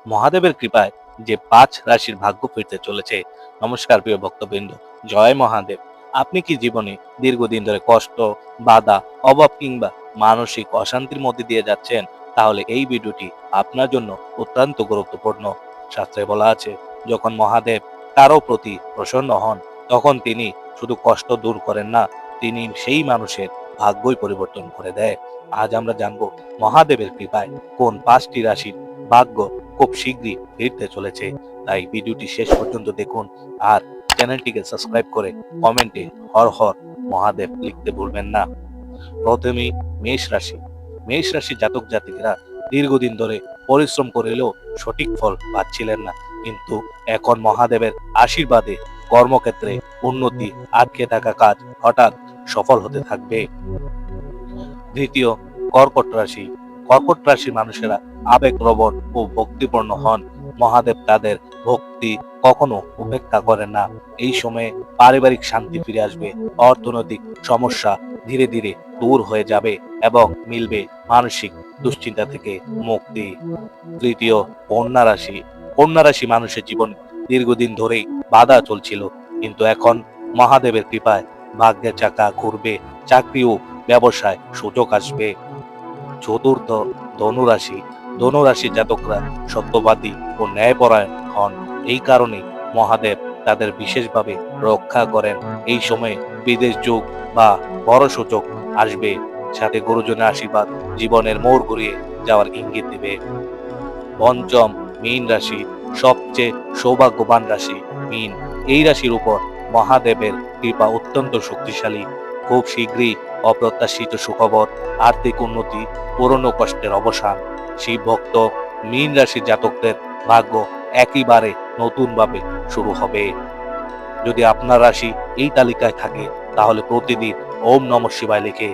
মহাদেবের কৃপায় যে ৫ রাশির ভাগ্য ফিরতে চলেছে। নমস্কার প্রিয় ভক্তবৃন্দ, জয় মহাদেব। আপনি কি জীবনে দীর্ঘদিন ধরে কষ্ট, বাধা, অভাব কিংবা মানসিক অশান্তির মধ্যে দিয়ে যাচ্ছেন? তাহলে এই ভিডিওটি আপনার জন্য অত্যন্ত গুরুত্বপূর্ণ। শাস্ত্রে বলা আছে, যখন মহাদেব কারো প্রতি প্রসন্ন হন, তখন তিনি শুধু কষ্ট দূর করেন না, তিনি সেই মানুষের ভাগ্যই পরিবর্তন করে দেয়। আজ আমরা জানবো মহাদেবের কৃপায় কোন ৫টি রাশির ভাগ্য খুব শীঘ্রই ফিরতে চলেছে। তাই ভিডিওটি শেষ পর্যন্ত দেখুন আর চ্যানেলটিকে সাবস্ক্রাইব করে কমেন্টে হর হর মহাদেব লিখতে ভুলবেন না। প্রথমেই মেষ রাশি। মেষ রাশি জাতক জাতিকেরা দীর্ঘদিন ধরে পরিশ্রম করেও সঠিক ফল পাচ্ছিলেন না, কিন্তু এখন মহাদেবের আশীর্বাদে কর্মক্ষেত্রে উন্নতি, আটকে থাকা কাজ হঠাৎ সফল হতে থাকবে। দ্বিতীয়, কর্কট রাশি। কর্কট রাশির মানুষেরা আবেগপ্রবণ ও ভক্তিপূর্ণ হন। মহাদেব তাদের ভক্তি কখনো উপেক্ষা করেন না। এই সময়ে পারিবারিক শান্তি ফিরে আসবে, অর্থনৈতিক সমস্যা ধীরে ধীরে দূর হয়ে যাবে এবং মিলবে মানসিক দুশ্চিন্তা থেকে মুক্তি। তৃতীয়, কন্যা রাশি। কন্যা রাশি মানুষের জীবনে দীর্ঘদিন ধরেই বাধা চলছিল, কিন্তু এখন মহাদেবের কৃপায় ভাগ্যের চাকা ঘুরবে, চাকরি ও ব্যবসায় সুযোগ আসবে। চতুর্থ, ধনুরাশি। ধনুরাশি জাতকরা সত্যবাদী ও ন্যায়পরায়ণ হন। এই কারণে মহাদেব তাদের বিশেষভাবে রক্ষা করেন। এই সময়ে বিদেশ যোগ বা বড় সুযোগ আসবে, সাথে গুরুজনের আশীর্বাদ জীবনের মোড় ঘুরিয়ে যাওয়ার ইঙ্গিত দেবে। পঞ্চম, মীন রাশি। সবচেয়ে সৌভাগ্যবান রাশি মীন। এই রাশির উপর মহাদেবের কৃপা অত্যন্ত শক্তিশালী। খুব শীঘ্রই অপ্রত্যাশিত সুখবর, আর্থিক উন্নতি, পুরনো কষ্টের অবসান। শিব ভক্ত মীন রাশির জাতকদের ভাগ্য একেবারে নতুন ভাবে শুরু হবে। যদি আপনার রাশি এই তালিকায় থাকে, তাহলে প্রতিদিন ওম নমঃ শিবায় লিখে